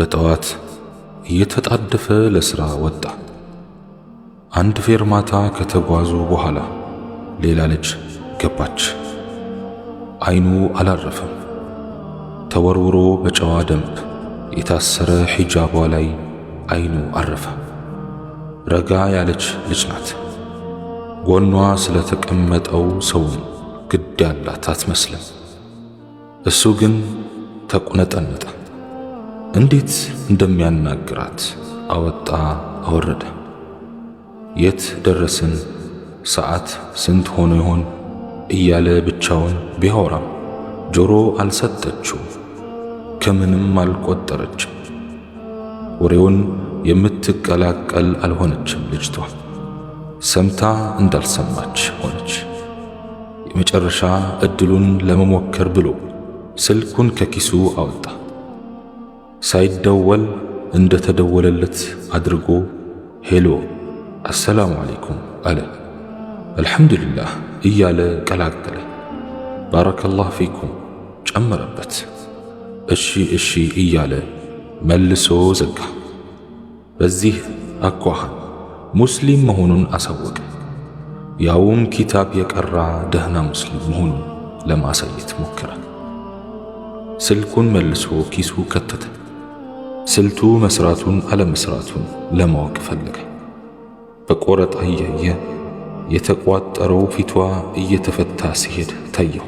በጠዋት እየተጣደፈ ለሥራ ወጣ። አንድ ፌርማታ ከተጓዙ በኋላ ሌላ ልጅ ገባች። አይኑ አላረፈም። ተወርውሮ በጨዋ ደንብ የታሰረ ሒጃቧ ላይ አይኑ አረፈ። ረጋ ያለች ልጅ ናት። ጎኗ ስለተቀመጠው ሰውም ግድ ያላት አትመስልም። እሱ ግን ተቁነጠነጠ። እንዴት እንደሚያናግራት አወጣ አወረደ። የት ደረስን? ሰዓት ስንት ሆኖ ይሆን እያለ ብቻውን ቢያወራም ጆሮ አልሰጠችው፣ ከምንም አልቆጠረችም። ወሬውን የምትቀላቀል አልሆነችም ልጅቷ። ሰምታ እንዳልሰማች ሆነች። የመጨረሻ እድሉን ለመሞከር ብሎ ስልኩን ከኪሱ አወጣ። ሳይደወል እንደተደወለለት አድርጎ ሄሎ አሰላሙ አለይኩም አለ። አልሐምዱሊላህ እያለ ቀላቀለ። ባረከላህ ፊኩም ጨመረበት። እሺ እሺ እያለ መልሶ ዘጋ። በዚህ አኳኋን ሙስሊም መሆኑን አሳወቀ። ያውም ኪታብ የቀራ ደህና ሙስሊም መሆኑን ለማሳየት ሞከረ። ስልኩን መልሶ ኪሱ ከተተ። ስልቱ መስራቱን አለመስራቱን ለማወቅ ፈለገ። በቆረጣ እያየ የተቋጠረው ፊቷ እየተፈታ ሲሄድ ታየው።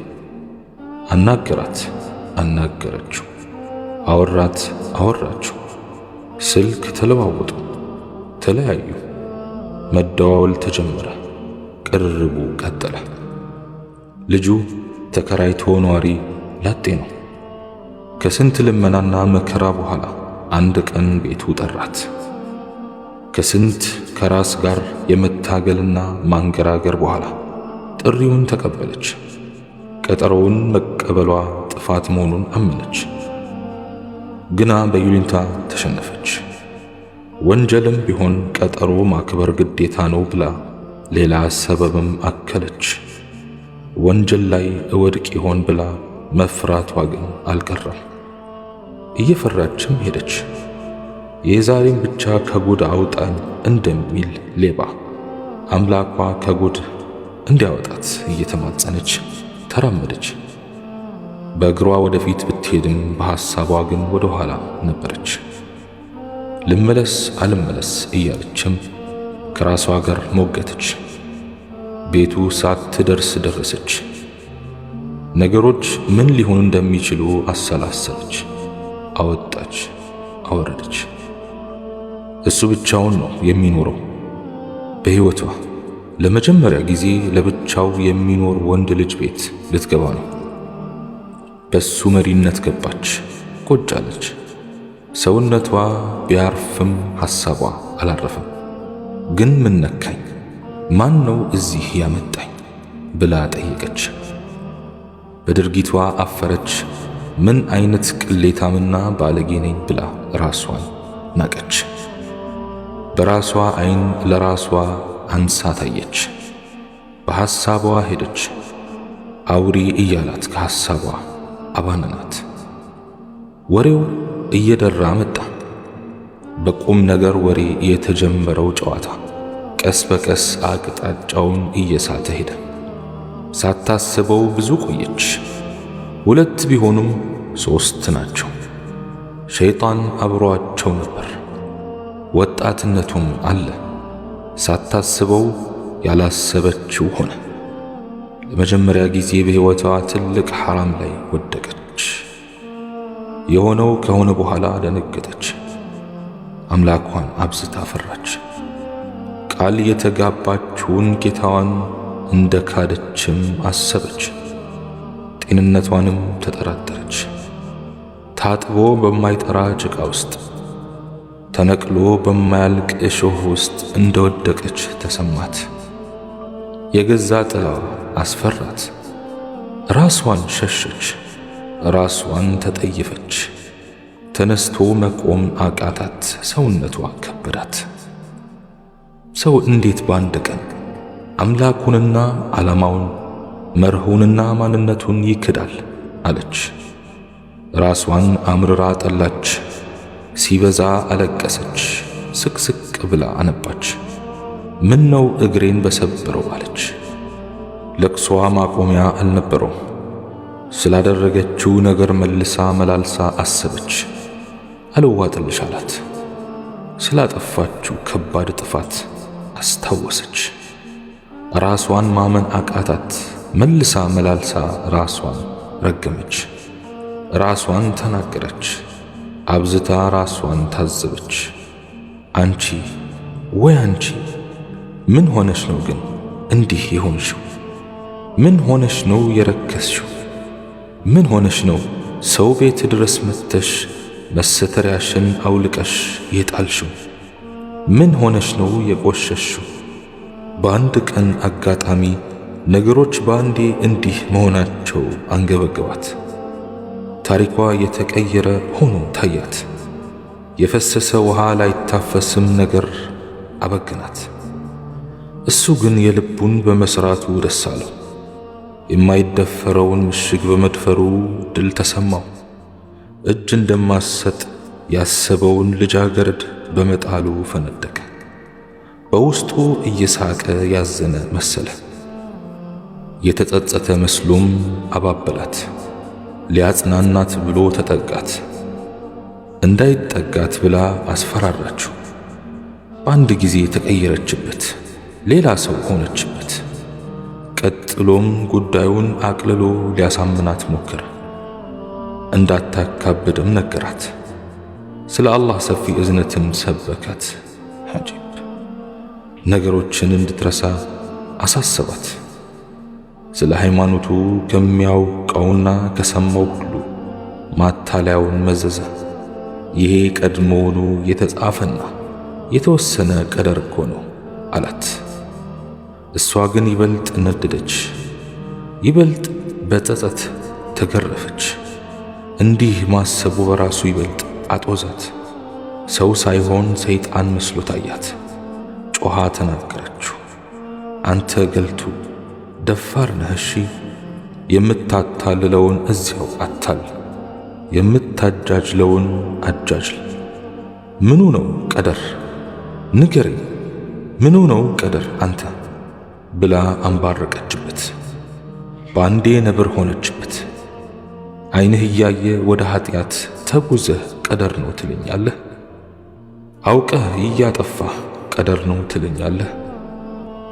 አናገራት፣ አናገረችው፣ አወራት፣ አወራችው። ስልክ ተለዋወጡ፣ ተለያዩ። መደዋወል ተጀመረ። ቅርርቡ ቀጠለ። ልጁ ተከራይቶ ኗሪ ላጤ ነው። ከስንት ልመናና መከራ በኋላ አንድ ቀን ቤቱ ጠራት። ከስንት ከራስ ጋር የመታገልና ማንገራገር በኋላ ጥሪውን ተቀበለች። ቀጠሮውን መቀበሏ ጥፋት መሆኑን አመነች። ግና በይሉኝታ ተሸነፈች። ወንጀልም ቢሆን ቀጠሮ ማክበር ግዴታ ነው ብላ ሌላ ሰበብም አከለች። ወንጀል ላይ እወድቅ ይሆን ብላ መፍራቷ ግን አልቀረም። እየፈራችም ሄደች። የዛሬም ብቻ ከጉድ አውጣኝ እንደሚል ሌባ አምላኳ ከጉድ እንዲያወጣት እየተማጸነች ተራመደች። በእግሯ ወደፊት ብትሄድም በሐሳቧ ግን ወደ ኋላ ነበረች። ልመለስ አልመለስ እያለችም ከራሷ ጋር ሞገተች። ቤቱ ሳትደርስ ደረሰች። ነገሮች ምን ሊሆኑ እንደሚችሉ አሰላሰለች። አወጣች፣ አወረደች። እሱ ብቻውን ነው የሚኖረው። በሕይወቷ ለመጀመሪያ ጊዜ ለብቻው የሚኖር ወንድ ልጅ ቤት ልትገባ ነው። በሱ መሪነት ገባች። ቁጭ አለች። ሰውነቷ ቢያርፍም ሐሳቧ አላረፈም። ግን ምን ነካኝ? ማን ነው እዚህ ያመጣኝ ብላ ጠየቀች። በድርጊቷ አፈረች። ምን አይነት ቅሌታምና ባለጌ ነኝ ብላ ራሷን ናቀች። በራሷ አይን ለራሷ አንሳ ታየች። በሐሳቧ ሄደች። አውሪ እያላት ከሐሳቧ አባነናት። ወሬው እየደራ መጣ። በቁም ነገር ወሬ የተጀመረው ጨዋታ ቀስ በቀስ አቅጣጫውን እየሳተ ሄደ። ሳታስበው ብዙ ቆየች። ሁለት ቢሆኑም ሶስት ናቸው። ሸይጣን አብሯቸው ነበር። ወጣትነቱም አለ። ሳታስበው ያላሰበችው ሆነ። ለመጀመሪያ ጊዜ በሕይወቷ ትልቅ ሐራም ላይ ወደቀች። የሆነው ከሆነ በኋላ ደነገጠች። አምላኳን አብዝታ ፈራች። ቃል የተጋባችውን ጌታዋን እንደ ካደችም አሰበች። ጤንነቷንም ተጠራጠረች። ታጥቦ በማይጠራ ጭቃ ውስጥ ተነቅሎ በማያልቅ እሾህ ውስጥ እንደወደቀች ተሰማት። የገዛ ጥላዋ አስፈራት። ራስዋን ሸሸች። ራስዋን ተጠየፈች። ተነስቶ መቆም አቃታት። ሰውነቷ ከበዳት። ሰው እንዴት በአንድ ቀን አምላኩንና ዓላማውን መርሁንና ማንነቱን ይክዳል አለች። ራስዋን አምርራ ጠላች። ሲበዛ አለቀሰች። ስቅስቅ ብላ አነባች። ምን ነው እግሬን በሰበረው አለች። ለቅሷ ማቆሚያ አልነበረውም። ስላደረገችው ነገር መልሳ መላልሳ አሰበች። አልዋጥልሽ አላት። ስላጠፋችው ከባድ ጥፋት አስታወሰች። ራሷን ማመን አቃታት። መልሳ መላልሳ ራሷን ረገመች። ራሷን ተናገረች። አብዝታ ራሷን ታዘበች። አንቺ ወይ አንቺ ምን ሆነሽ ነው ግን እንዲህ የሆንሽው? ምን ሆነሽ ነው የረከስሽው? ምን ሆነሽ ነው ሰው ቤት ድረስ መጥተሽ መሰተሪያሽን አውልቀሽ የጣልሽው? ምን ሆነሽ ነው የቆሸሽው? በአንድ ቀን አጋጣሚ ነገሮች በአንዴ እንዲህ መሆናቸው አንገበገባት። ታሪኳ የተቀየረ ሆኖ ታያት። የፈሰሰ ውሃ ላይታፈስም ነገር አበገናት። እሱ ግን የልቡን በመስራቱ ደስ አለው። የማይደፈረውን ምሽግ በመድፈሩ ድል ተሰማው። እጅ እንደማሰጥ ያሰበውን ልጃገረድ በመጣሉ ፈነደቀ። በውስጡ እየሳቀ ያዘነ መሰለ። የተጸጸተ መስሎም አባበላት። ሊያጽናናት ብሎ ተጠጋት። እንዳይጠጋት ብላ አስፈራራችው። በአንድ ጊዜ ተቀየረችበት፣ ሌላ ሰው ሆነችበት። ቀጥሎም ጉዳዩን አቅልሎ ሊያሳምናት ሞከረ። እንዳታካብድም ነገራት። ስለ አላህ ሰፊ እዝነትም ሰበካት። ሐጂብ ነገሮችን እንድትረሳ አሳሰባት። ስለ ሃይማኖቱ ከሚያውቀውና ከሰማው ሁሉ ማታለያውን መዘዘ። ይሄ ቀድሞውኑ የተጻፈና የተወሰነ ቀደር እኮ ነው አላት። እሷ ግን ይበልጥ ነደደች፣ ይበልጥ በጸጸት ተገረፈች። እንዲህ ማሰቡ በራሱ ይበልጥ አጦዛት። ሰው ሳይሆን ሰይጣን መስሎ ታያት። ጮኻ ተናገረችው። አንተ ገልቱ ደፋር ነህ እሺ? የምታታልለውን እዚያው አታል፣ የምታጃጅለውን አጃጅል። ምኑ ነው ቀደር ንገረኝ፣ ምኑ ነው ቀደር አንተ ብላ አንባረቀችበት። በአንዴ ነብር ሆነችበት። ዓይንህ እያየ ወደ ኃጢአት ተጉዘህ ቀደር ነው ትለኛለህ? አውቀህ እያጠፋህ ቀደር ነው ትለኛለህ?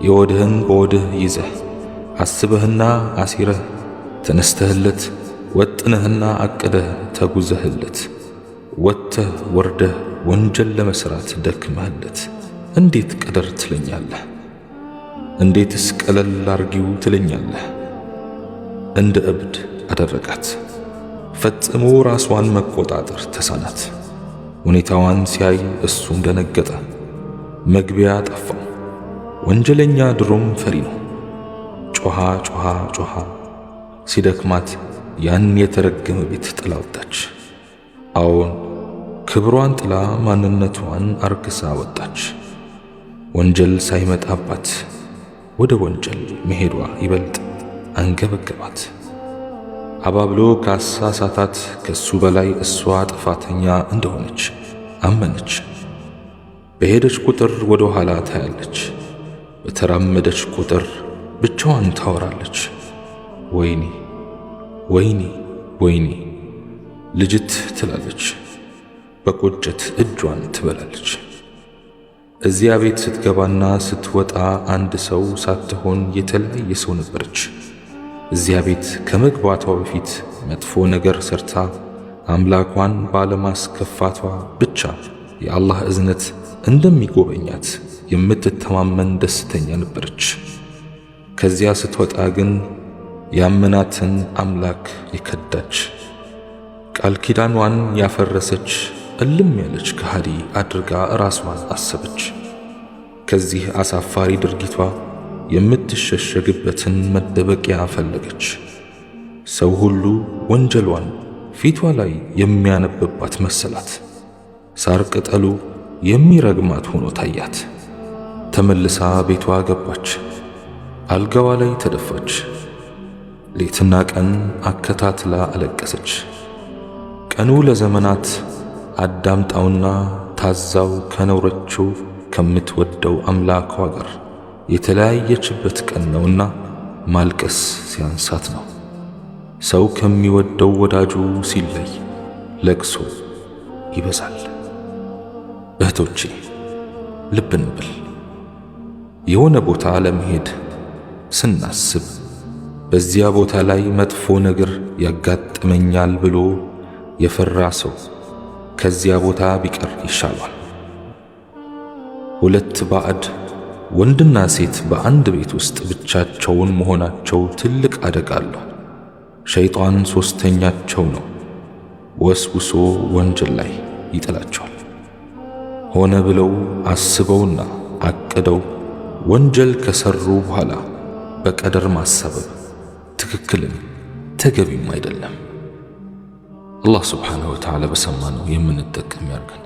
የወድህን በወድህ ይዘህ አስበህና አሲረህ ተነስተህለት ወጥነህና አቅደህ ተጉዘህለት ወጥተህ ወርደህ ወንጀል ለመስራት ደክመህለት እንዴት ቀደር ትለኛለህ? እንዴትስ ቀለል አርጊው ትለኛለህ? እንደ እብድ አደረጋት። ፈጽሞ ራስዋን መቆጣጠር ተሳናት። ሁኔታዋን ሲያይ እሱም ደነገጠ። መግቢያ ጠፋው። ወንጀለኛ ድሮም ፈሪ ነው። ጮኻ ጮኻ ጮኻ ሲደክማት ያን የተረገመ ቤት ጥላ ወጣች። አዎን ክብሯን ጥላ ማንነቷን አርክሳ ወጣች። ወንጀል ሳይመጣባት ወደ ወንጀል መሄዷ ይበልጥ አንገበገባት። አባብሎ ካሳሳታት ከሱ በላይ እሷ ጥፋተኛ እንደሆነች አመነች። በሄደች ቁጥር ወደ ኋላ ታያለች። በተራመደች ቁጥር ብቻዋን ታወራለች። ወይኔ ወይኔ ወይኔ ልጅት ትላለች። በቁጭት እጇን ትበላለች። እዚያ ቤት ስትገባና ስትወጣ አንድ ሰው ሳትሆን የተለያየ ሰው ነበረች። እዚያ ቤት ከመግባቷ በፊት መጥፎ ነገር ሰርታ አምላኳን ባለማስከፋቷ ብቻ የአላህ እዝነት እንደሚጎበኛት የምትተማመን ደስተኛ ነበረች። ከዚያ ስትወጣ ግን ያመናትን አምላክ የከዳች፣ ቃል ኪዳኗን ያፈረሰች እልም ያለች ከሃዲ አድርጋ ራስዋን አሰበች። ከዚህ አሳፋሪ ድርጊቷ የምትሸሸግበትን መደበቂያ ፈለገች። ሰው ሁሉ ወንጀሏን ፊቷ ላይ የሚያነብባት መሰላት። ሳር ቅጠሉ የሚረግማት ሆኖ ታያት። ተመልሳ ቤቷ ገባች። አልጋዋ ላይ ተደፋች። ሌትና ቀን አከታትላ አለቀሰች። ቀኑ ለዘመናት አዳምጣውና ታዛው ከኖረችው ከምትወደው አምላኳ ጋር የተለያየችበት ቀን ነውና ማልቀስ ሲያንሳት ነው። ሰው ከሚወደው ወዳጁ ሲለይ ለቅሶ ይበዛል። እህቶቼ ልብ እንበል። የሆነ ቦታ ለመሄድ ስናስብ በዚያ ቦታ ላይ መጥፎ ነገር ያጋጥመኛል ብሎ የፈራ ሰው ከዚያ ቦታ ቢቀር ይሻላል። ሁለት ባዕድ ወንድና ሴት በአንድ ቤት ውስጥ ብቻቸውን መሆናቸው ትልቅ አደጋ አለው። ሸይጣን ሶስተኛቸው ነው። ወስውሶ ወንጀል ላይ ይጥላቸዋል። ሆነ ብለው አስበውና አቅደው ወንጀል ከሰሩ በኋላ በቀደር ማሰበብ ትክክልም ተገቢም አይደለም። አላህ ሱብሓነሁ ወተዓላ በሰማነው የምንጠቀም ያርገን።